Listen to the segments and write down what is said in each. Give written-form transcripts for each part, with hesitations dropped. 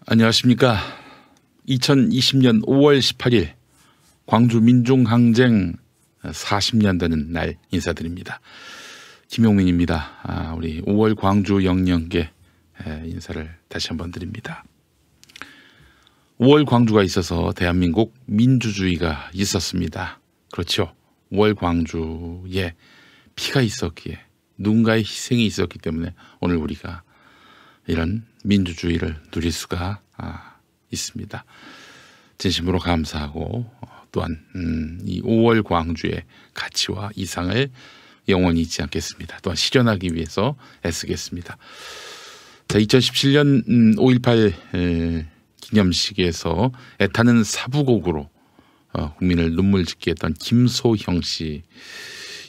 안녕하십니까. 2020년 5월 18일 광주 민중항쟁 40년 되는 날 인사드립니다. 김용민입니다. 우리 5월 광주 영령께 인사를 다시 한번 드립니다. 5월 광주가 있어서 대한민국 민주주의가 있었습니다. 그렇죠. 5월 광주에 피가 있었기에 누군가의 희생이 있었기 때문에 오늘 우리가 이런 민주주의를 누릴 수가 있습니다. 진심으로 감사하고 또한 이 5월 광주의 가치와 이상을 영원히 잊지 않겠습니다. 또한 실현하기 위해서 애쓰겠습니다. 자, 2017년 5.18 기념식에서 애타는 사부곡으로 국민을 눈물 짓게 했던 김소형 씨,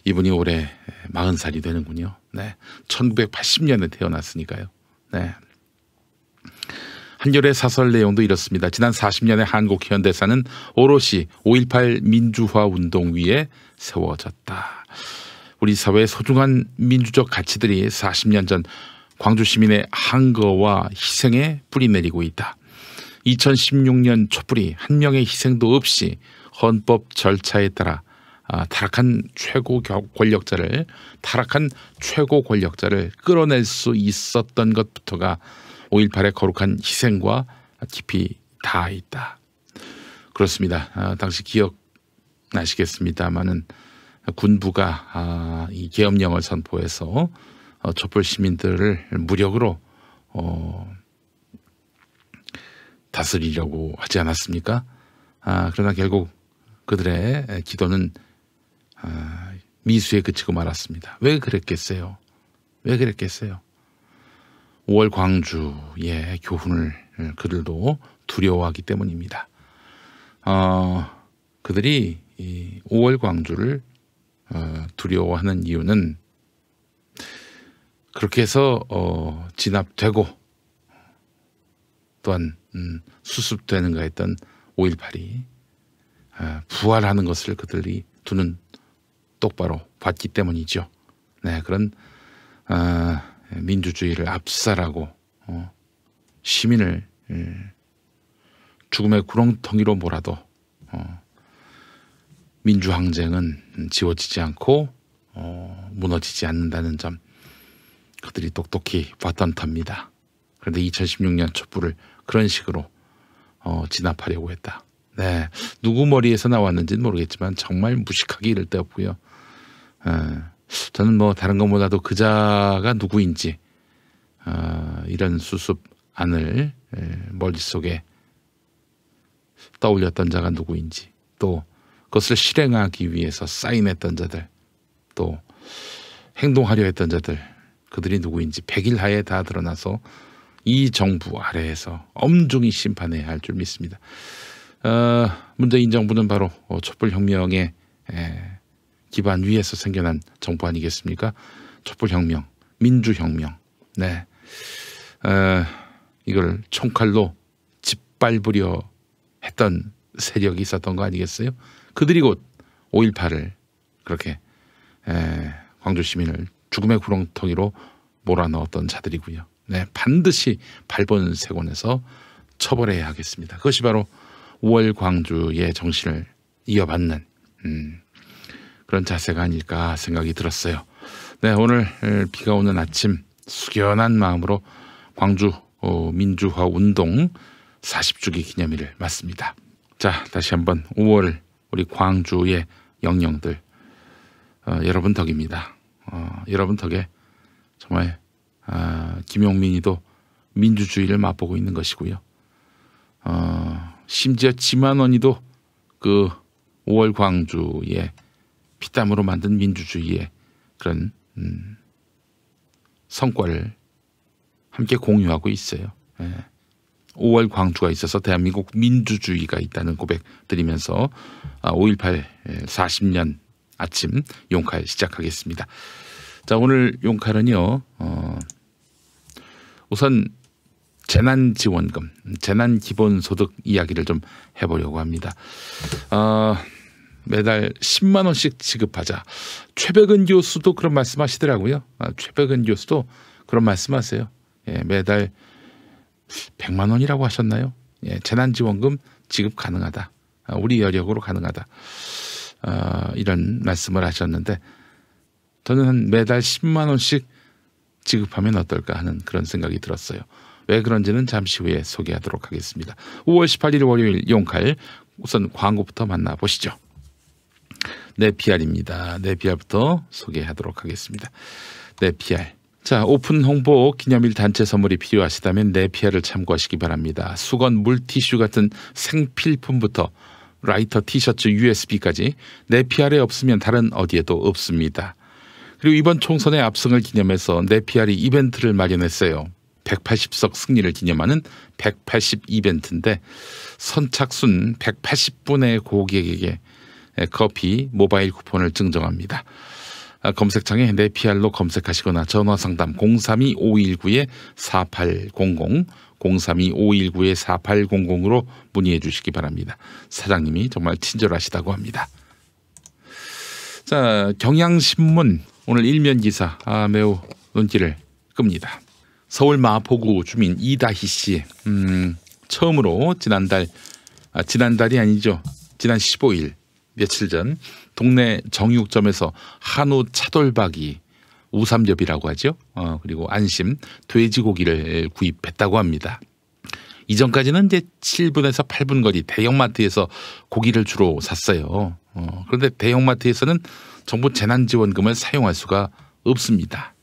이분이 올해 40살이 되는군요. 네, 1980년에 태어났으니까요. 네. 한겨레 사설 내용도 이렇습니다. 지난 40년의 한국 현대사는 오롯이 5.18 민주화 운동 위에 세워졌다. 우리 사회의 소중한 민주적 가치들이 40년 전 광주 시민의 항거와 희생에 뿌리 내리고 있다. 2016년 촛불이 한 명의 희생도 없이 헌법 절차에 따라 타락한 최고 권력자를 끌어낼 수 있었던 것부터가 5.18의 거룩한 희생과 깊이 닿아 있다. 그렇습니다. 당시 기억나시겠습니다마는 군부가 이 계엄령을 선포해서 촛불 시민들을 무력으로 다스리려고 하지 않았습니까? 그러나 결국 그들의 기도는 미수에 그치고 말았습니다. 왜 그랬겠어요? 5월 광주의 교훈을 그들도 두려워하기 때문입니다. 그들이 이 5월 광주를 두려워하는 이유는 그렇게 해서 진압되고 또한 수습되는가 했던 5.18이 부활하는 것을 그들이 두 눈 똑바로 봤기 때문이죠. 네, 그런 민주주의를 압살하고 시민을 죽음의 구렁텅이로 몰아도 민주항쟁은 지워지지 않고 무너지지 않는다는 점, 그들이 똑똑히 봤던 터입니다. 그런데 2016년 촛불을 그런 식으로 진압하려고 했다. 네, 누구 머리에서 나왔는지는 모르겠지만 정말 무식하기 이를 데 없고요. 저는 뭐 다른 것보다도 그자가 누구인지 이런 수습안을 머릿속에 떠올렸던 자가 누구인지, 또 그것을 실행하기 위해서 사인했던 자들, 또 행동하려 했던 자들, 그들이 누구인지 100일 하에 다 드러나서 이 정부 아래에서 엄중히 심판해야 할 줄 믿습니다. 문재인 정부는 바로 촛불혁명의 기반 위에서 생겨난 정부 아니겠습니까? 촛불혁명, 민주혁명. 네, 이걸 총칼로 짓밟으려 했던 세력이 있었던 거 아니겠어요? 그들이 곧 5.18을 그렇게 광주 시민을 죽음의 구렁텅이로 몰아넣었던 자들이고요. 네, 반드시 발본색원에서 처벌해야 하겠습니다. 그것이 바로 5월 광주의 정신을 이어받는 그런 자세가 아닐까 생각이 들었어요. 네, 오늘 비가 오는 아침 숙연한 마음으로 광주 민주화 운동 40주기 기념일을 맞습니다. 자, 다시 한번 5월 우리 광주의 영령들, 여러분 덕입니다. 여러분 덕에 정말 김용민이도 민주주의를 맛보고 있는 것이고요. 심지어 지만원이도 그 5월 광주의 피땀으로 만든 민주주의의 그런 성과를 함께 공유하고 있어요. 5월 광주가 있어서 대한민국 민주주의가 있다는 고백 드리면서 5.18 40년 아침 용칼 시작하겠습니다. 자, 오늘 용칼은요, 우선 재난지원금, 재난기본소득 이야기를 좀 해보려고 합니다. 매달 10만 원씩 지급하자. 최백은 교수도 그런 말씀하시더라고요. 최백은 교수도 그런 말씀하세요. 예, 매달 100만 원이라고 하셨나요? 예, 재난지원금 지급 가능하다. 우리 여력으로 가능하다. 이런 말씀을 하셨는데 저는 한 매달 10만 원씩 지급하면 어떨까 하는 그런 생각이 들었어요. 왜 그런지는 잠시 후에 소개하도록 하겠습니다. 5월 18일 월요일 용칼 우선 광고부터 만나보시죠. 네피알입니다. 네피알부터 소개하도록 하겠습니다. 네피알. 자, 오픈 홍보 기념일 단체 선물이 필요하시다면 네피알을 참고하시기 바랍니다. 수건, 물티슈 같은 생필품부터 라이터, 티셔츠, USB까지 네피알에 없으면 다른 어디에도 없습니다. 그리고 이번 총선의 압승을 기념해서 네피알이 이벤트를 마련했어요. 180석 승리를 기념하는 180 이벤트인데 선착순 180분의 고객에게 커피 모바일 쿠폰을 증정합니다. 검색창에 네피알로 검색하시거나 전화상담 032-519-4800 032-519-4800으로 문의해 주시기 바랍니다. 사장님이 정말 친절하시다고 합니다. 자, 경향신문 오늘 일면 기사 매우 눈길을 끕니다. 서울 마포구 주민 이다희 씨 처음으로 지난달이 아니죠. 지난 15일 며칠 전 동네 정육점에서 한우 차돌박이 우삼겹이라고 하죠. 그리고 안심 돼지고기를 구입했다고 합니다. 이전까지는 이제 7분에서 8분 거리 대형마트에서 고기를 주로 샀어요. 그런데 대형마트에서는 정부 재난지원금을 사용할 수가 없습니다.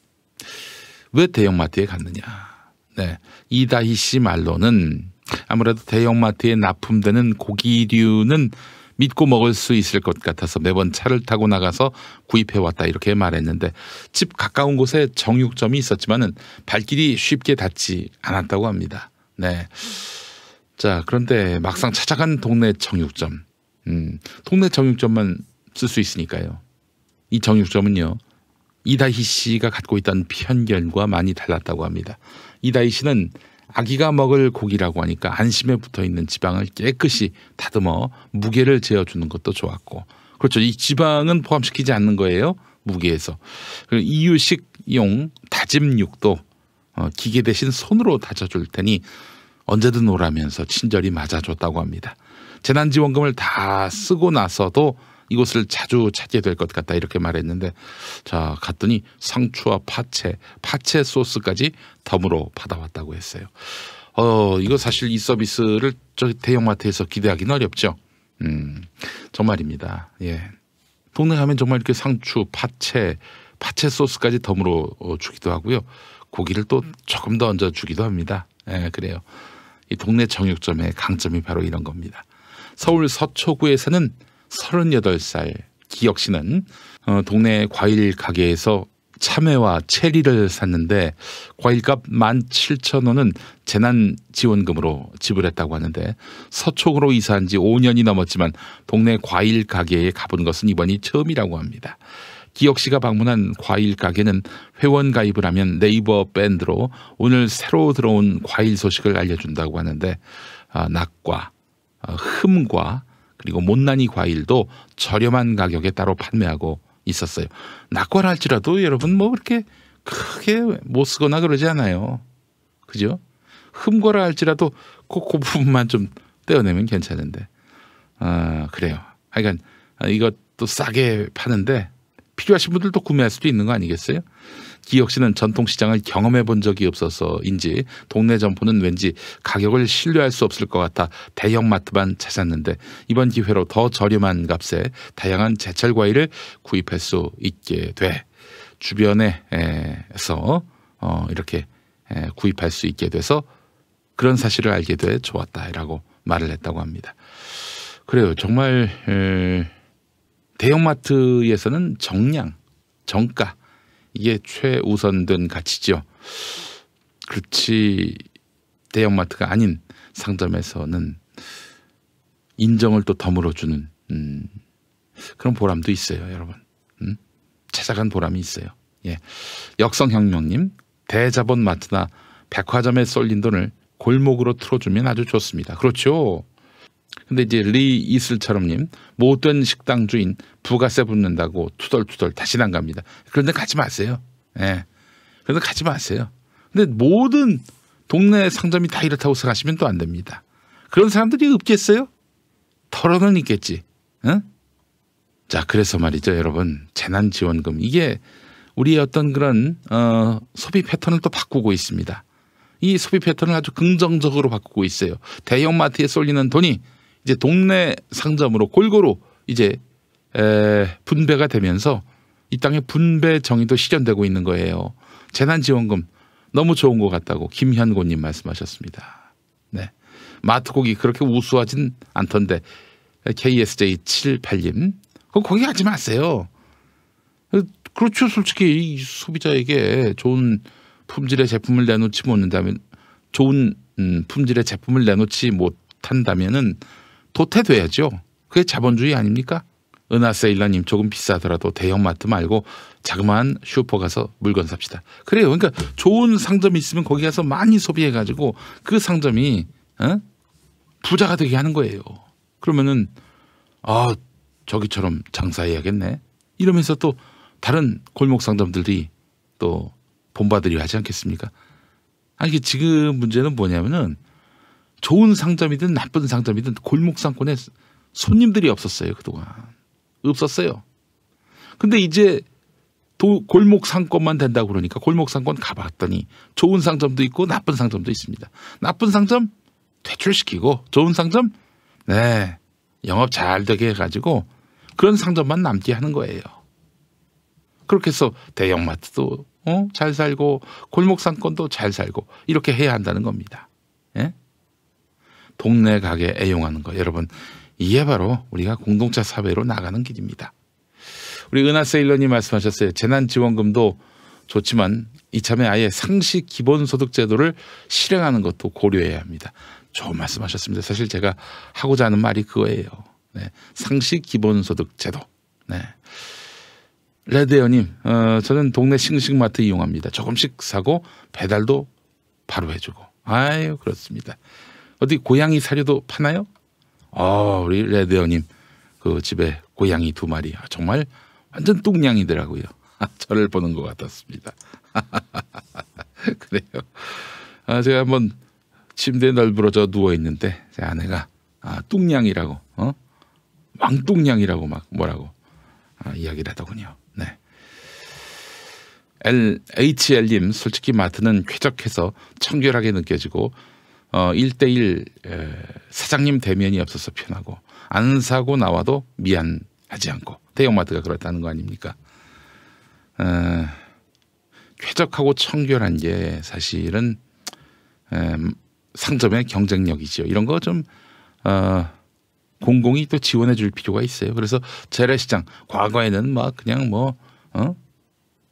왜 대형마트에 갔느냐? 네, 이다희 씨 말로는 아무래도 대형마트에 납품되는 고기류는 믿고 먹을 수 있을 것 같아서 매번 차를 타고 나가서 구입해왔다 이렇게 말했는데 집 가까운 곳에 정육점이 있었지만은 발길이 쉽게 닿지 않았다고 합니다. 네. 자, 그런데 막상 찾아간 동네 정육점, 동네 정육점만 쓸 수 있으니까요. 이 정육점은요, 이다희 씨가 갖고 있던 편견과 많이 달랐다고 합니다. 이다희 씨는 아기가 먹을 고기라고 하니까 안심에 붙어있는 지방을 깨끗이 다듬어 무게를 재어주는 것도 좋았고, 그렇죠. 이 지방은 포함시키지 않는 거예요. 무게에서. 그리고 이유식용 다짐 육도 기계 대신 손으로 다져줄 테니 언제든 오라면서 친절히 맞아줬다고 합니다. 재난지원금을 다 쓰고 나서도 이곳을 자주 찾게 될 것 같다 이렇게 말했는데, 자, 갔더니 상추와 파채 소스까지 덤으로 받아왔다고 했어요. 이거 사실 이 서비스를 저 대형마트에서 기대하기는 어렵죠. 정말입니다. 예. 동네 가면 정말 이렇게 상추, 파채 소스까지 덤으로 주기도 하고요. 고기를 또 조금 더 얹어 주기도 합니다. 예, 그래요. 이 동네 정육점의 강점이 바로 이런 겁니다. 서울 서초구에서는 38살 기혁 씨는 동네 과일 가게에서 참외와 체리를 샀는데 과일값 17,000원은 재난지원금으로 지불했다고 하는데 서초구로 이사한 지 5년이 넘었지만 동네 과일 가게에 가본 것은 이번이 처음이라고 합니다. 기혁 씨가 방문한 과일 가게는 회원 가입을 하면 네이버 밴드로 오늘 새로 들어온 과일 소식을 알려준다고 하는데 낙과, 흠과 그리고 못난이 과일도 저렴한 가격에 따로 판매하고 있었어요. 낙과라 할지라도 여러분 뭐 그렇게 크게 못 쓰거나 그러지 않아요. 그죠? 흠과라 할지라도 그 부분만 좀 떼어내면 괜찮은데. 그래요. 하여간 이것도 싸게 파는데 필요하신 분들도 구매할 수도 있는 거 아니겠어요? 기혁 씨는 전통시장을 경험해 본 적이 없어서인지 동네 점포는 왠지 가격을 신뢰할 수 없을 것 같아 대형마트만 찾았는데 이번 기회로 더 저렴한 값에 다양한 제철 과일을 구입할 수 있게 돼 주변에서 이렇게 구입할 수 있게 돼서 그런 사실을 알게 돼 좋았다라고 말을 했다고 합니다. 그래요. 정말 대형마트에서는 정량, 정가 이게 최우선된 가치죠. 그렇지 대형마트가 아닌 상점에서는 인정을 또 덤으로 주는 그런 보람도 있어요, 여러분. 찾아간 보람이 있어요. 예. 역성혁명님, 대자본 마트나 백화점에 쏠린 돈을 골목으로 틀어주면 아주 좋습니다. 그렇죠. 근데 이제 리 이슬처럼님, 못된 식당 주인 부가세 붙는다고 투덜투덜 다시는 안 갑니다. 그런데 가지 마세요. 예. 그런데 가지 마세요. 근데 모든 동네 상점이 다 이렇다고 생각하시면 또 안 됩니다. 그런 사람들이 없겠어요? 털어는 있겠지. 응? 자, 그래서 말이죠, 여러분. 재난지원금 이게 우리의 어떤 그런 소비 패턴을 또 바꾸고 있습니다. 이 소비 패턴을 아주 긍정적으로 바꾸고 있어요. 대형마트에 쏠리는 돈이 이제 동네 상점으로 골고루 이제 분배가 되면서 이 땅에 분배 정의도 실현되고 있는 거예요. 재난지원금 너무 좋은 것 같다고 김현고님 말씀하셨습니다. 네, 마트고기 그렇게 우수하진 않던데 KSJ78님 거기 가지 마세요. 그렇죠. 솔직히 이 소비자에게 좋은 품질의 제품을 내놓지 못한다면 좋은 품질의 제품을 내놓지 못한다면은 도태돼야죠. 그게 자본주의 아닙니까? 은하세일러님 조금 비싸더라도 대형마트 말고 자그마한 슈퍼 가서 물건 삽시다. 그래요. 그러니까 좋은 상점이 있으면 거기 가서 많이 소비해가지고 그 상점이 부자가 되게 하는 거예요. 그러면은 저기처럼 장사해야겠네. 이러면서 또 다른 골목 상점들이 또 본받으려 하지 않겠습니까? 이게 지금 문제는 뭐냐면은 좋은 상점이든 나쁜 상점이든 골목 상권에 손님들이 없었어요. 그동안. 없었어요. 근데 이제 골목 상권만 된다고 그러니까 골목 상권 가봤더니 좋은 상점도 있고 나쁜 상점도 있습니다. 나쁜 상점 퇴출시키고 좋은 상점 네 영업 잘 되게 해가지고 그런 상점만 남게 하는 거예요. 그렇게 해서 대형마트도 잘 살고 골목 상권도 잘 살고 이렇게 해야 한다는 겁니다. 예? 동네 가게 애용하는 거 여러분 이게 바로 우리가 공동체 사회로 나가는 길입니다. 우리 은하세일러님 말씀하셨어요. 재난지원금도 좋지만 이참에 아예 상시 기본소득 제도를 실행하는 것도 고려해야 합니다. 좋은 말씀하셨습니다. 사실 제가 하고자 하는 말이 그거예요. 네. 상시 기본소득 제도. 네. 레드에어님, 저는 동네 싱싱마트 이용합니다. 조금씩 사고 배달도 바로 해주고. 아유 그렇습니다. 어디 고양이 사료도 파나요? 우리 레드에어님 그 집에 고양이 2마리 정말 완전 뚱냥이더라고요. 저를 보는 것 같았습니다. 그래요. 제가 한번 침대에 널브러져 누워 있는데 제 아내가 뚱냥이라고 왕뚱냥이라고 막 뭐라고 이야기를 하더군요. 네. HL님 솔직히 마트는 쾌적해서 청결하게 느껴지고 1:1 사장님 대면이 없어서 편하고 안 사고 나와도 미안하지 않고 대형마트가 그렇다는 거 아닙니까? 쾌적하고 청결한 게 사실은 상점의 경쟁력이죠. 이런 거 좀 공공이 또 지원해 줄 필요가 있어요. 그래서 재래시장 과거에는 막 그냥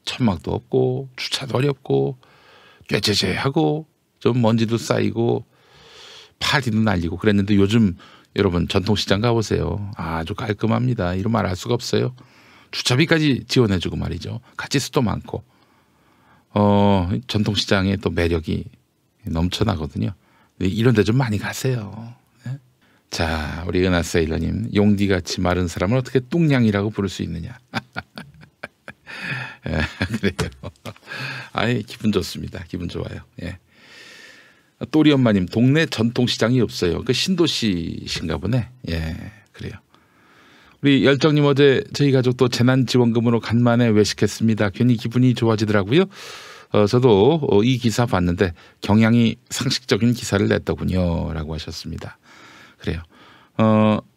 천막도 없고 주차도 어렵고 꾀죄죄하고 좀 먼지도 쌓이고 파리도 날리고 그랬는데 요즘 여러분 전통시장 가보세요. 아주 깔끔합니다. 이런 말 할 수가 없어요. 주차비까지 지원해주고 말이죠. 가짓수도 많고 전통시장의 또 매력이 넘쳐나거든요. 이런 데 좀 많이 가세요. 네? 자, 우리 은하세일러님 용디같이 마른 사람을 어떻게 뚱냥이라고 부를 수 있느냐. 그래요. 기분 좋습니다. 기분 좋아요. 예. 또리 엄마님 동네 전통시장이 없어요. 그 신도시신가 보네. 예, 그래요. 우리 열정님 어제 저희 가족도 재난지원금으로 간만에 외식했습니다. 괜히 기분이 좋아지더라고요. 저도 이 기사 봤는데 경향이 상식적인 기사를 냈더군요. 라고 하셨습니다. 그래요.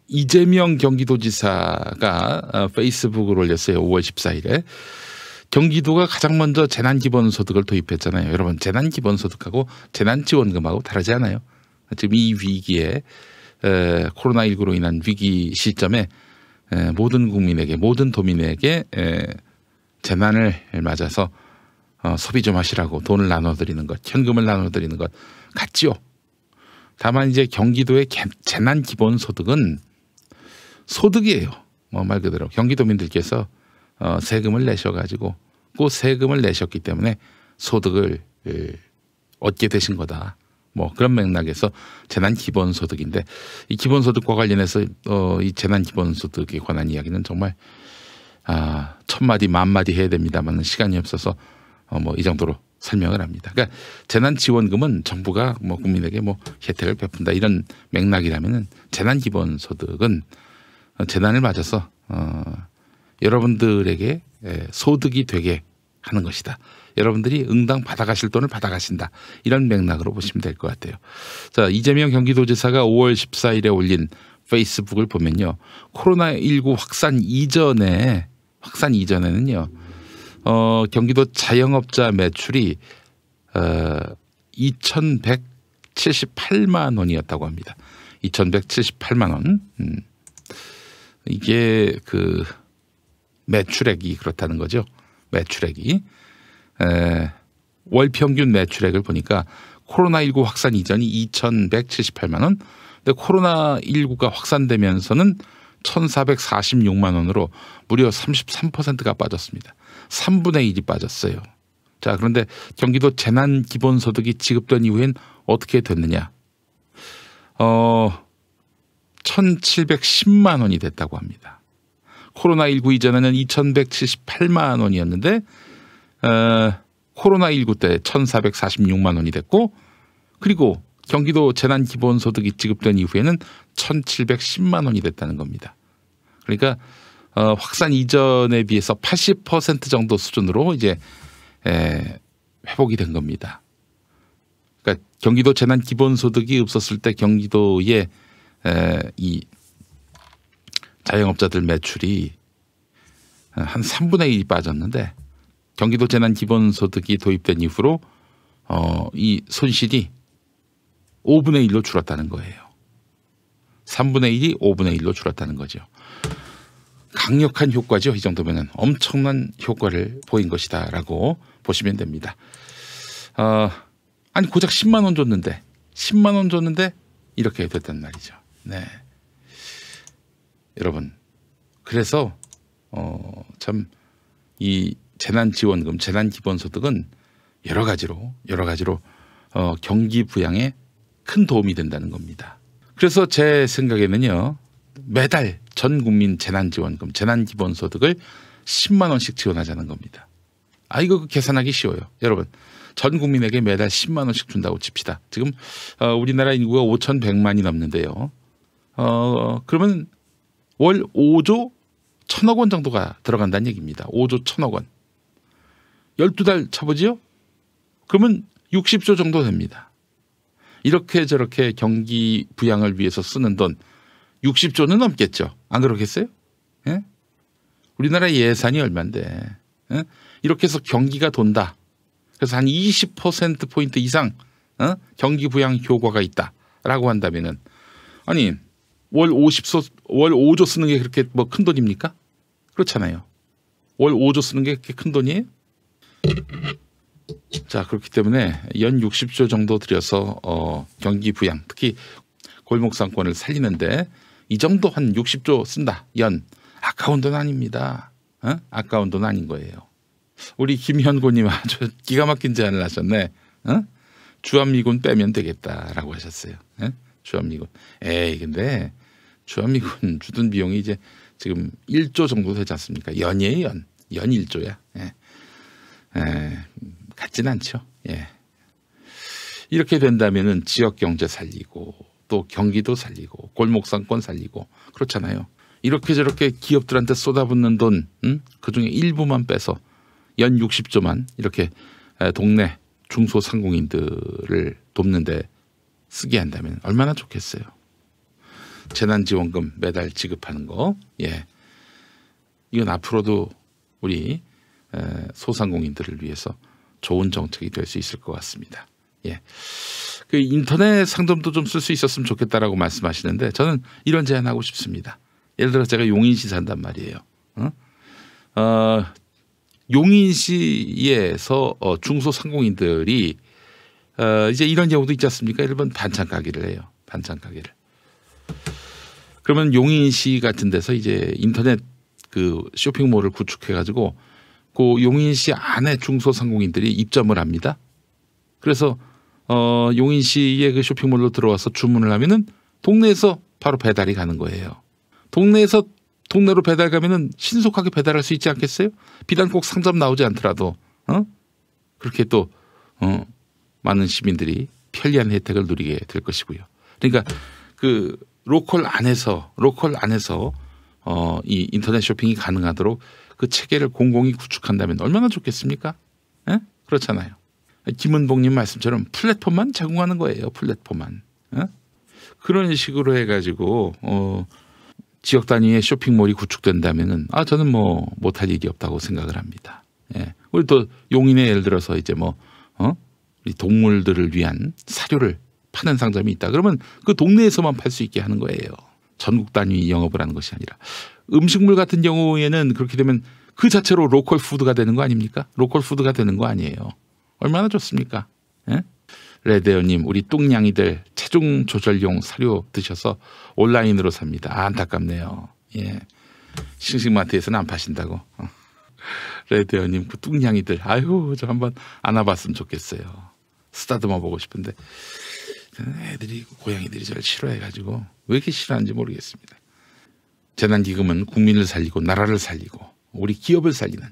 이재명 경기도지사가 페이스북을 올렸어요. 5월 14일에. 경기도가 가장 먼저 재난기본소득을 도입했잖아요. 여러분 재난기본소득하고 재난지원금하고 다르지 않아요. 지금 이 위기에 코로나19로 인한 위기 시점에 모든 국민에게 모든 도민에게 재난을 맞아서 소비 좀 하시라고 돈을 나눠드리는 것, 현금을 나눠드리는 것 같지요. 다만 이제 경기도의 재난기본소득은 소득이에요. 말 그대로 경기도민들께서 세금을 내셔가지고 그 세금을 내셨기 때문에 소득을 얻게 되신 거다. 그런 맥락에서 재난기본소득인데 이 기본소득과 관련해서 이 재난기본소득에 관한 이야기는 정말 1000마디 10,000마디 해야 됩니다만 시간이 없어서 이 정도로 설명을 합니다. 그러니까 재난지원금은 정부가 뭐 국민에게 뭐 혜택을 베푼다 이런 맥락이라면은 재난기본소득은 재난을 맞아서 여러분들에게 소득이 되게 하는 것이다. 여러분들이 응당 받아가실 돈을 받아가신다. 이런 맥락으로 보시면 될 것 같아요. 자, 이재명 경기도지사가 5월 14일에 올린 페이스북을 보면요. 코로나19 확산 이전에는요. 경기도 자영업자 매출이 2,178만 원이었다고 합니다. 2,178만 원. 이게 그 매출액이 그렇다는 거죠. 매출액이. 월 평균 매출액을 보니까 코로나19 확산 이전이 2,178만 원. 근데 코로나19가 확산되면서는 1,446만 원으로 무려 33%가 빠졌습니다. 3분의 1이 빠졌어요. 자, 그런데 경기도 재난기본소득이 지급된 이후엔 어떻게 됐느냐? 1,710만 원이 됐다고 합니다. 코로나19 이전에는 2,178만 원이었는데 코로나19 때 1,446만 원이 됐고, 그리고 경기도 재난기본소득이 지급된 이후에는 1,710만 원이 됐다는 겁니다. 그러니까 확산 이전에 비해서 80% 정도 수준으로 이제 회복이 된 겁니다. 그러니까 경기도 재난기본소득이 없었을 때 경기도의 이 자영업자들 매출이 한 3분의 1이 빠졌는데, 경기도 재난기본소득이 도입된 이후로 이 손실이 5분의 1로 줄었다는 거예요. 3분의 1이 5분의 1로 줄었다는 거죠. 강력한 효과죠. 이 정도면은 엄청난 효과를 보인 것이다라고 보시면 됩니다. 아니 고작 10만 원 줬는데 이렇게 됐단 말이죠. 네, 여러분. 그래서 참 이 재난지원금, 재난기본소득은 여러 가지로 경기 부양에 큰 도움이 된다는 겁니다. 그래서 제 생각에는요, 매달 전 국민 재난지원금, 재난기본소득을 10만 원씩 지원하자는 겁니다. 이거 계산하기 쉬워요. 여러분, 전 국민에게 매달 10만 원씩 준다고 칩시다. 지금 우리나라 인구가 5,100만이 넘는데요. 그러면 월 5조 1,000억 원 정도가 들어간다는 얘기입니다. 5조 1,000억 원. 12달 쳐보지요? 그러면 60조 정도 됩니다. 이렇게 저렇게 경기 부양을 위해서 쓰는 돈 60조는 넘겠죠. 안 그렇겠어요? 예? 우리나라 예산이 얼마인데. 예? 이렇게 해서 경기가 돈다. 그래서 한 20%포인트 이상 경기 부양 효과가 있다라고 한다면은, 아니 월 5조 쓰는 게 그렇게 뭐 큰 돈입니까? 그렇잖아요. 월 5조 쓰는 게 그렇게 큰 돈이에요? 자, 그렇기 때문에 연 60조 정도 들여서 경기 부양, 특히 골목 상권을 살리는데 이 정도 한 60조 쓴다. 연. 아까운 돈 아닙니다. 아까운 돈 아닌 거예요. 우리 김현고님 아주 기가 막힌 제안을 하셨네. 주한미군 빼면 되겠다라고 하셨어요. 주한미군. 근데 주한미군 주둔 비용이 이제 지금 1조 정도 되지 않습니까? 연이에요, 연. 연 1조야. 같진 않죠. 이렇게 된다면은 지역 경제 살리고 또 경기도 살리고 골목 상권 살리고 그렇잖아요. 이렇게 저렇게 기업들한테 쏟아붓는 돈, 그중에 일부만 빼서 연 60조만 이렇게 동네 중소상공인들을 돕는데 쓰게 한다면 얼마나 좋겠어요. 재난지원금 매달 지급하는 거, 이건 앞으로도 우리 소상공인들을 위해서 좋은 정책이 될 수 있을 것 같습니다. 그 인터넷 상점도 좀 쓸 수 있었으면 좋겠다라고 말씀하시는데, 저는 이런 제안하고 싶습니다. 예를 들어 제가 용인시 산단 말이에요. 용인시에서 중소상공인들이 이제 이런 경우도 있지 않습니까? 예를 들면 반찬 가게를 해요. 반찬 가게를. 그러면 용인시 같은 데서 이제 인터넷 그 쇼핑몰을 구축해가지고 그 용인시 안에 중소상공인들이 입점을 합니다. 그래서 용인시의 그 쇼핑몰로 들어와서 주문을 하면은 동네에서 바로 배달이 가는 거예요. 동네에서 동네로 배달 가면은 신속하게 배달할 수 있지 않겠어요? 비단 꼭 상점 나오지 않더라도 그렇게 또 많은 시민들이 편리한 혜택을 누리게 될 것이고요. 그러니까 그 로컬 안에서 이 인터넷 쇼핑이 가능하도록 그 체계를 공공이 구축한다면 얼마나 좋겠습니까? 에? 그렇잖아요. 김은봉님 말씀처럼 플랫폼만 제공하는 거예요. 플랫폼만. 에? 그런 식으로 해가지고 지역 단위의 쇼핑몰이 구축된다면은 저는 뭐 못할 일이 없다고 생각을 합니다. 예. 우리 또 용인에 예를 들어서 이제 이 동물들을 위한 사료를 파는 상점이 있다. 그러면 그 동네에서만 팔 수 있게 하는 거예요. 전국 단위 영업을 하는 것이 아니라. 음식물 같은 경우에는 그렇게 되면 그 자체로 로컬 푸드가 되는 거 아닙니까? 로컬 푸드가 되는 거 아니에요. 얼마나 좋습니까? 예? 레데어님, 우리 뚱냥이들 체중 조절용 사료 드셔서 온라인으로 삽니다. 안타깝네요. 예. 싱싱마트에서는 안 파신다고. 레데어님, 그 뚱냥이들, 아유, 저 한번 안아봤으면 좋겠어요. 쓰다듬어 보고 싶은데 애들이, 고양이들이 저를 싫어해가지고 왜 이렇게 싫어하는지 모르겠습니다. 재난기금은 국민을 살리고 나라를 살리고 우리 기업을 살리는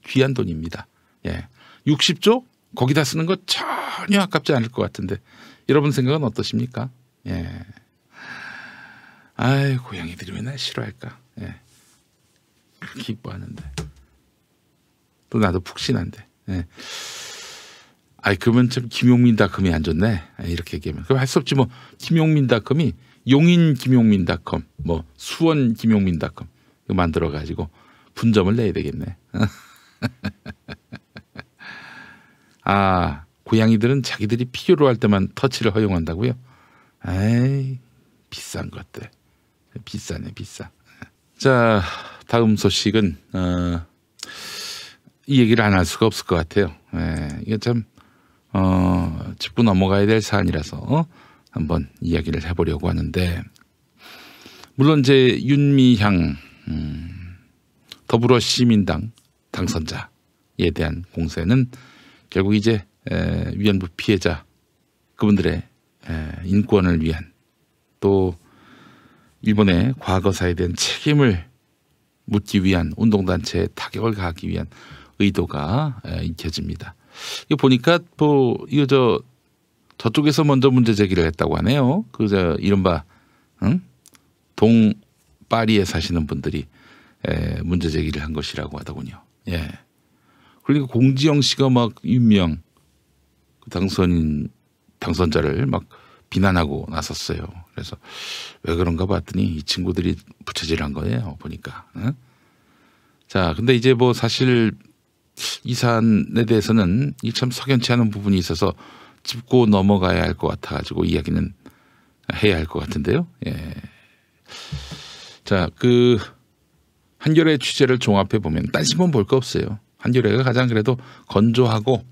귀한 돈입니다. 예. 60조? 거기다 쓰는 거 전혀 아깝지 않을 것 같은데 여러분 생각은 어떠십니까? 예. 아이, 고양이들이 왜 날 싫어할까? 예. 기뻐하는데 또 나도 푹신한데. 예. 그러면 참 김용민닷컴이 안 좋네. 이렇게 얘기하면 그럼 할 수 없지 뭐. 김용민닷컴이 용인 김용민닷컴, 뭐 수원 김용민닷컴 이거 만들어 가지고 분점을 내야 되겠네. 고양이들은 자기들이 필요로 할 때만 터치를 허용한다고요? 아이, 비싼 것들. 비싸네, 비싸. 자, 다음 소식은 이 얘기를 안 할 수가 없을 것 같아요. 이게 참 짚고 넘어가야 될 사안이라서 한번 이야기를 해보려고 하는데, 물론 이제 윤미향 더불어시민당 당선자에 대한 공세는 결국 이제 위안부 피해자 그분들의 인권을 위한, 또 일본의 과거사에 대한 책임을 묻기 위한 운동단체에 타격을 가하기 위한 의도가 익혀집니다. 이거 보니까 저쪽에서 먼저 문제 제기를 했다고 하네요. 이른바 동파리에 사시는 분들이 문제 제기를 한 것이라고 하더군요. 예. 그러니까 공지영 씨가 막 윤미향 당선자를 막 비난하고 나섰어요. 그래서 왜 그런가 봤더니 이 친구들이 부채질한 거예요. 보니까. 자, 근데 이제 뭐 사실 이 사안에 대해서는 참 석연치 않은 부분이 있어서 짚고 넘어가야 할 것 같아가지고 이야기는 해야 할 것 같은데요. 예. 자, 그 한겨레 취재를 종합해 보면 딴 신문 볼 거 없어요. 한겨레가 가장 그래도 건조하고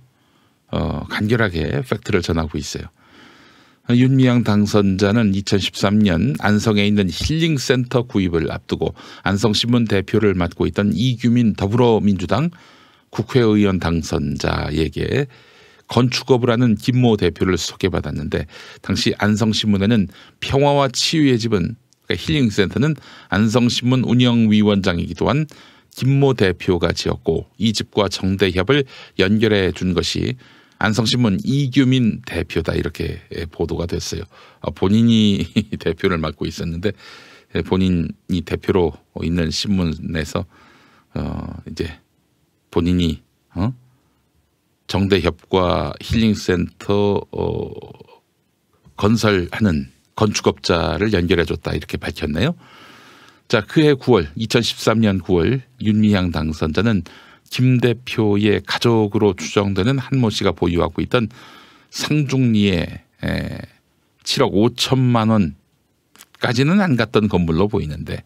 간결하게 팩트를 전하고 있어요. 윤미향 당선자는 2013년 안성에 있는 힐링센터 구입을 앞두고 안성신문 대표를 맡고 있던 이규민 더불어민주당 국회의원 당선자에게 건축업을 하는 김모 대표를 소개받았는데, 당시 안성신문에는 평화와 치유의 집은, 그러니까 힐링센터는 안성신문 운영위원장이기도 한 김모 대표가 지었고, 이 집과 정대협을 연결해 준 것이 안성신문 이규민 대표다, 이렇게 보도가 됐어요. 본인이 대표를 맡고 있었는데 본인이 대표로 있는 신문에서 이제 본인이 정대협과 힐링센터 건설하는 건축업자를 연결해줬다, 이렇게 밝혔네요. 자, 그해 9월, 2013년 9월 윤미향 당선자는 김 대표의 가족으로 추정되는 한모 씨가 보유하고 있던 상중리에 7억 5천만 원까지는 안 갔던 건물로 보이는데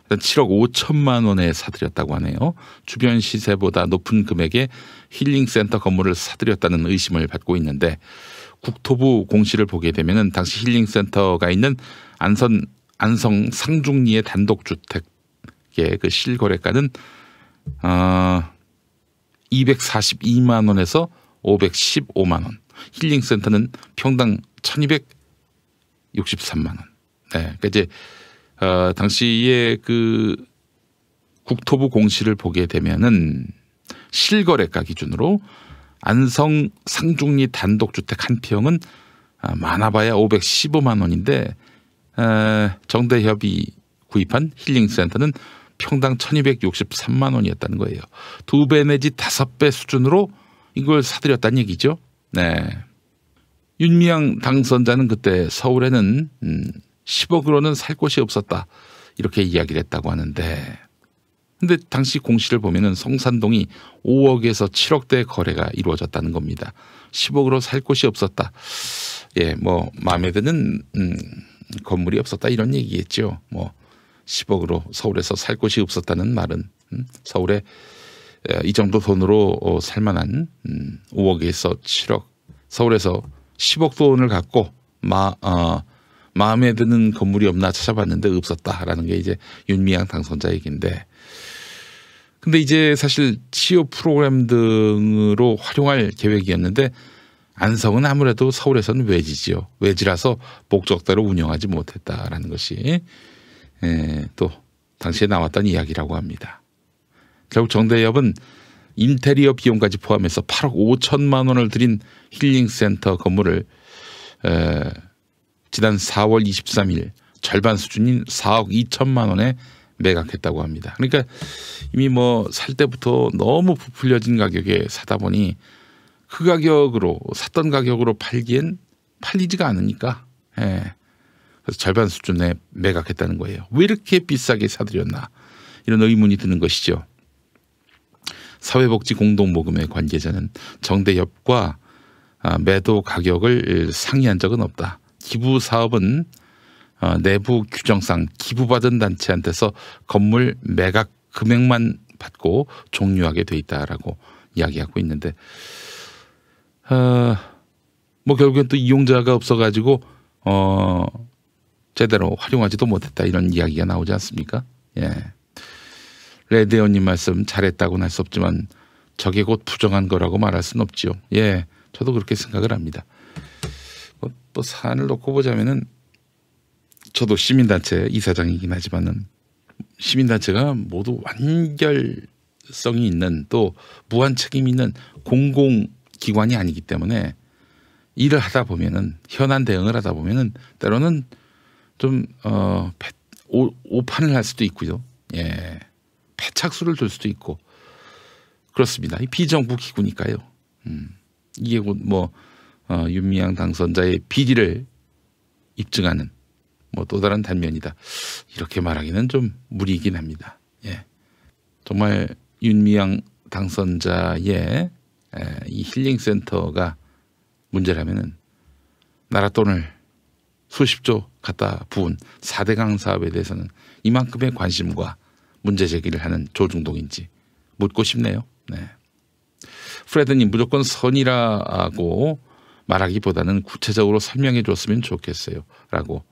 7억 5천만 원에 사들였다고 하네요. 주변 시세보다 높은 금액에 힐링센터 건물을 사들였다는 의심을 받고 있는데, 국토부 공시를 보게 되면 당시 힐링센터가 있는 안성 상중리의 단독주택의 그 실거래가는 242만 원에서 515만 원, 힐링센터는 평당 1263만 원. 네, 그러니까 이제 당시에 그 국토부 공시를 보게 되면은 실거래가 기준으로 안성 상중리 단독주택 한 평은 많아봐야 515만 원인데 정대협이 구입한 힐링센터는 평당 1263만 원이었다는 거예요. 2배 내지 5배 수준으로 이걸 사들였다는 얘기죠. 네. 윤미향 당선자는 그때 서울에는 10억으로는 살 곳이 없었다 이렇게 이야기를 했다고 하는데, 근데 당시 공시를 보면은 성산동이 5억에서 7억대 거래가 이루어졌다는 겁니다. 10억으로 살 곳이 없었다. 예, 뭐 마음에 드는 건물이 없었다 이런 얘기겠죠. 뭐 10억으로 서울에서 살 곳이 없었다는 말은 서울에 이 정도 돈으로 살만한 5억에서 7억, 서울에서 10억 돈을 갖고 마음에 드는 건물이 없나 찾아봤는데 없었다라는 게 이제 윤미향 당선자 얘기인데, 근데 이제 사실 취업 프로그램 등으로 활용할 계획이었는데 안성은 아무래도 서울에서는 외지지요. 외지라서 목적대로 운영하지 못했다라는 것이 또 당시에 나왔던 이야기라고 합니다. 결국 정대협은 인테리어 비용까지 포함해서 8억 5천만 원을 들인 힐링센터 건물을 지난 4월 23일 절반 수준인 4억 2천만 원에 매각했다고 합니다. 그러니까 이미 뭐 살 때부터 너무 부풀려진 가격에 사다 보니 그 가격으로 샀던 가격으로 팔기엔 팔리지가 않으니까 그래서 절반 수준에 매각했다는 거예요. 왜 이렇게 비싸게 사들였나 이런 의문이 드는 것이죠. 사회복지공동모금회 관계자는 정대협과 매도 가격을 상의한 적은 없다. 기부 사업은 내부 규정상 기부받은 단체한테서 건물 매각 금액만 받고 종료하게 돼 있다라고 이야기하고 있는데, 뭐 결국엔 또 이용자가 없어가지고 제대로 활용하지도 못했다 이런 이야기가 나오지 않습니까? 예. 레드에어님 말씀 잘했다고는 할 수 없지만 저게 곧 부정한 거라고 말할 수는 없지요. 예, 저도 그렇게 생각을 합니다. 뭐 사안을 놓고 보자면은 저도 시민단체 이사장이긴 하지만은 시민단체가 모두 완결성이 있는 또 무한 책임 있는 공공기관이 아니기 때문에 일을 하다 보면은 현안 대응을 하다 보면은 때로는 좀 오판을 할 수도 있고요. 예, 패착수를 둘 수도 있고 그렇습니다. 이 비정부 기구니까요. 이게 곧 뭐 윤미향 당선자의 비리를 입증하는 뭐 또 다른 단면이다 이렇게 말하기는 좀 무리이긴 합니다. 예, 정말 윤미향 당선자의 이 힐링센터가 문제라면은 나라 돈을 수십조 갖다 부은 4대강 사업에 대해서는 이만큼의 관심과 문제 제기를 하는 조중동인지 묻고 싶네요. 네. 프레드님 무조건 선이라고 말하기보다는 구체적으로 설명해 줬으면 좋겠어요 라고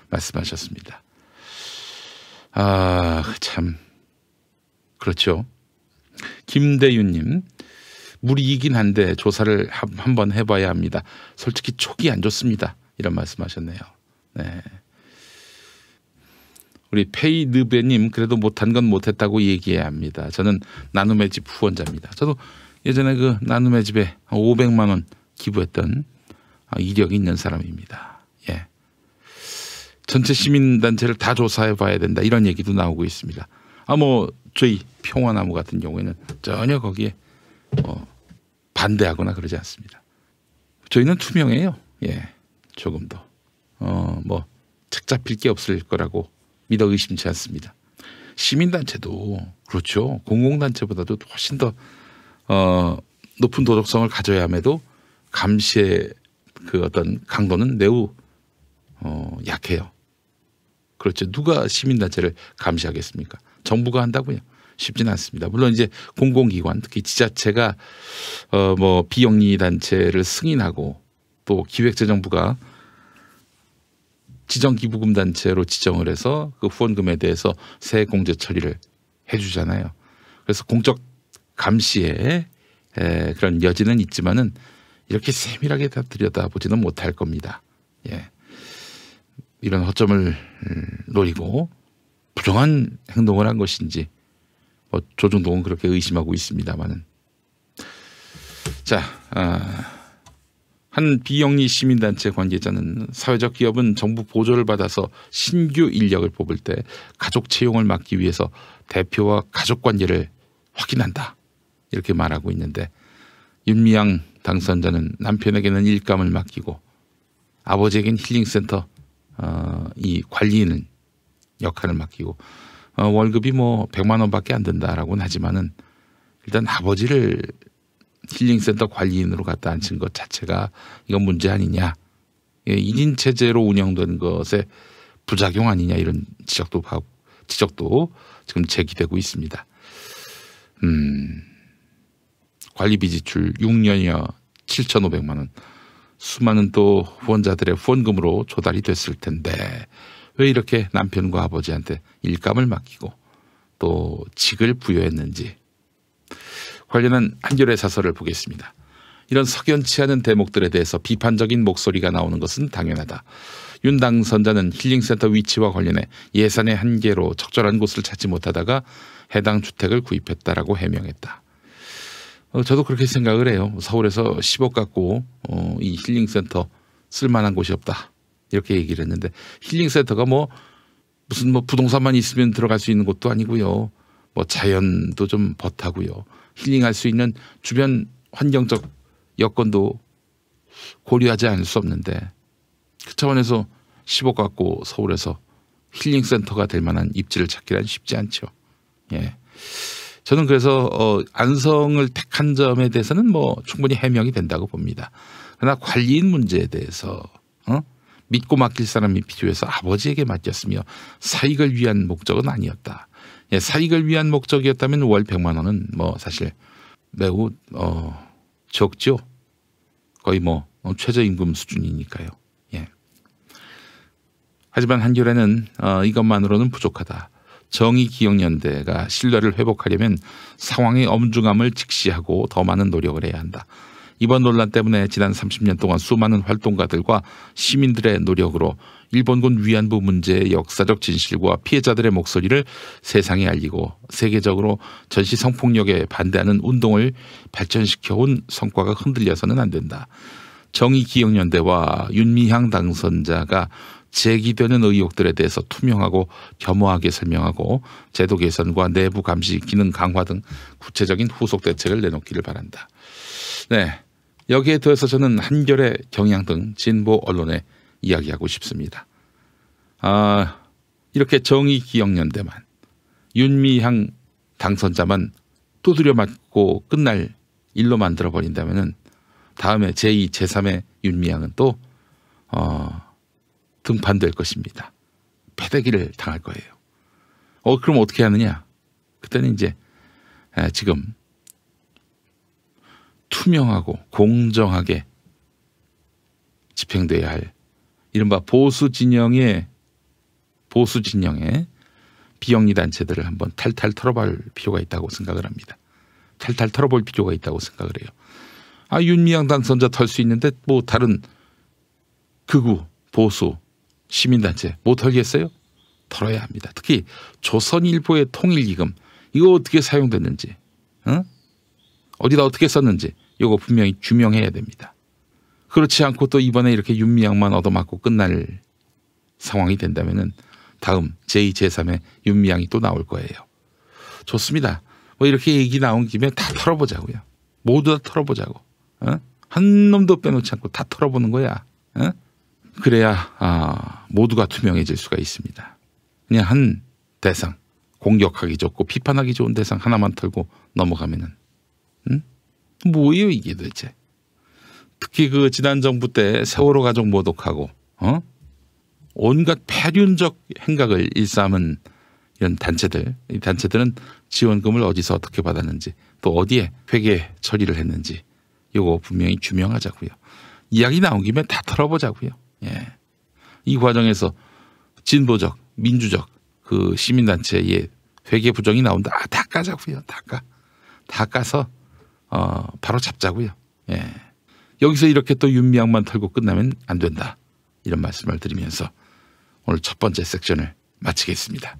말씀하셨습니다. 참 그렇죠. 김대윤님 무리이긴 한데 조사를 한번 해봐야 합니다. 솔직히 촉이 안 좋습니다. 이런 말씀하셨네요. 네. 우리 페이느베님 그래도 못한 건 못했다고 얘기해야 합니다. 저는 나눔의 집 후원자입니다. 저도 예전에 그 나눔의 집에 500만 원 기부했던 이력이 있는 사람입니다. 예. 전체 시민단체를 다 조사해 봐야 된다 이런 얘기도 나오고 있습니다. 뭐 저희 평화나무 같은 경우에는 전혀 거기에 반대하거나 그러지 않습니다. 저희는 투명해요. 예, 조금 더 뭐 책 잡힐 게 없을 거라고 믿어 의심치 않습니다. 시민단체도 그렇죠. 공공단체보다도 훨씬 더 높은 도덕성을 가져야 함에도 감시의 그 어떤 강도는 매우 약해요. 그렇죠. 누가 시민단체를 감시하겠습니까? 정부가 한다고요? 쉽지는 않습니다. 물론 이제 공공기관 특히 지자체가 뭐 비영리 단체를 승인하고 또 기획재정부가 지정기부금 단체로 지정을 해서 그 후원금에 대해서 세액 공제 처리를 해주잖아요. 그래서 공적 감시에 그런 여지는 있지만은 이렇게 세밀하게 다 들여다보지는 못할 겁니다. 예. 이런 허점을 노리고 부정한 행동을 한 것인지 조중동은 그렇게 의심하고 있습니다만은 자, 한 비영리 시민단체 관계자는 사회적 기업은 정부 보조를 받아서 신규 인력을 뽑을 때 가족 채용을 막기 위해서 대표와 가족 관계를 확인한다, 이렇게 말하고 있는데, 윤미향 당선자는 남편에게는 일감을 맡기고 아버지에겐 힐링센터 이 관리인 역할을 맡기고 월급이 뭐 100만 원밖에 안 된다라고는 하지만은 일단 아버지를 힐링센터 관리인으로 갖다 앉힌 것 자체가 이건 문제 아니냐, 1인 체제로 운영되는 것에 부작용 아니냐, 이런 지적도 지금 제기되고 있습니다. 관리비 지출 6년여 7,500만 원, 수많은 또 후원자들의 후원금으로 조달이 됐을 텐데 왜 이렇게 남편과 아버지한테 일감을 맡기고 또 직을 부여했는지, 관련한 한겨레 사설을 보겠습니다. 이런 석연치 않은 대목들에 대해서 비판적인 목소리가 나오는 것은 당연하다. 윤 당선자는 힐링센터 위치와 관련해 예산의 한계로 적절한 곳을 찾지 못하다가 해당 주택을 구입했다라고 해명했다. 저도 그렇게 생각을 해요. 서울에서 10억 갖고 이 힐링센터 쓸만한 곳이 없다, 이렇게 얘기를 했는데, 힐링센터가 무슨 부동산만 있으면 들어갈 수 있는 곳도 아니고요. 자연도 좀 벗하고요. 힐링할 수 있는 주변 환경적 여건도 고려하지 않을 수 없는데, 그 차원에서 10억 갖고 서울에서 힐링센터가 될 만한 입지를 찾기란 쉽지 않죠. 예. 저는 그래서 안성을 택한 점에 대해서는 충분히 해명이 된다고 봅니다. 그러나 관리인 문제에 대해서 믿고 맡길 사람이 필요해서 아버지에게 맡겼으며 사익을 위한 목적은 아니었다. 예, 사익을 위한 목적이었다면 월 100만 원은 사실 매우 적죠. 거의 최저임금 수준이니까요. 예. 하지만 한겨레는 이것만으로는 부족하다. 정의기억연대가 신뢰를 회복하려면 상황의 엄중함을 직시하고 더 많은 노력을 해야 한다. 이번 논란 때문에 지난 30년 동안 수많은 활동가들과 시민들의 노력으로 일본군 위안부 문제의 역사적 진실과 피해자들의 목소리를 세상에 알리고 세계적으로 전시 성폭력에 반대하는 운동을 발전시켜온 성과가 흔들려서는 안 된다. 정의기억연대와 윤미향 당선자가 제기되는 의혹들에 대해서 투명하고 겸허하게 설명하고 제도 개선과 내부 감시 기능 강화 등 구체적인 후속 대책을 내놓기를 바란다. 네, 여기에 더해서 저는 한겨레, 경향 등 진보 언론에 이야기하고 싶습니다. 이렇게 정의기억연대만, 윤미향 당선자만 두드려 맞고 끝날 일로 만들어버린다면 다음에 제2, 제3의 윤미향은 또 등판될 것입니다. 패대기를 당할 거예요. 그럼 어떻게 하느냐? 그때는 이제 지금 투명하고 공정하게 집행돼야 할 이른바 보수 진영의 비영리 단체들을 한번 탈탈 털어볼 필요가 있다고 생각을 합니다. 탈탈 털어볼 필요가 있다고 생각을 해요. 윤미향 당선자 털 수 있는데 다른 극우, 보수, 시민단체 못 털겠어요? 털어야 합니다. 특히 조선일보의 통일기금, 이거 어떻게 사용됐는지, 어디다 어떻게 썼는지 이거 분명히 규명해야 됩니다. 그렇지 않고 또 이번에 이렇게 윤미향만 얻어맞고 끝날 상황이 된다면 다음 제2, 제3의 윤미향이 또 나올 거예요. 좋습니다. 이렇게 얘기 나온 김에 다 털어보자고요. 모두 다 털어보자고. 한 놈도 빼놓지 않고 다 털어보는 거야. 그래야 모두가 투명해질 수가 있습니다. 그냥 한 대상, 공격하기 좋고 비판하기 좋은 대상 하나만 털고 넘어가면은 뭐예요 이게 도대체. 특히 그 지난 정부 때 세월호 가족 모독하고 온갖 폐륜적 행각을 일삼은 이런 단체들, 이 단체들은 지원금을 어디서 어떻게 받았는지 또 어디에 회계 처리를 했는지 이거 분명히 규명하자고요. 이야기 나온 김에 다 털어보자고요. 예. 이 과정에서 진보적, 민주적 그 시민단체의 회계 부정이 나온다. 다 까자고요. 다 까서 바로 잡자고요. 예. 여기서 이렇게 또 윤미향만 털고 끝나면 안 된다. 이런 말씀을 드리면서 오늘 첫 번째 섹션을 마치겠습니다.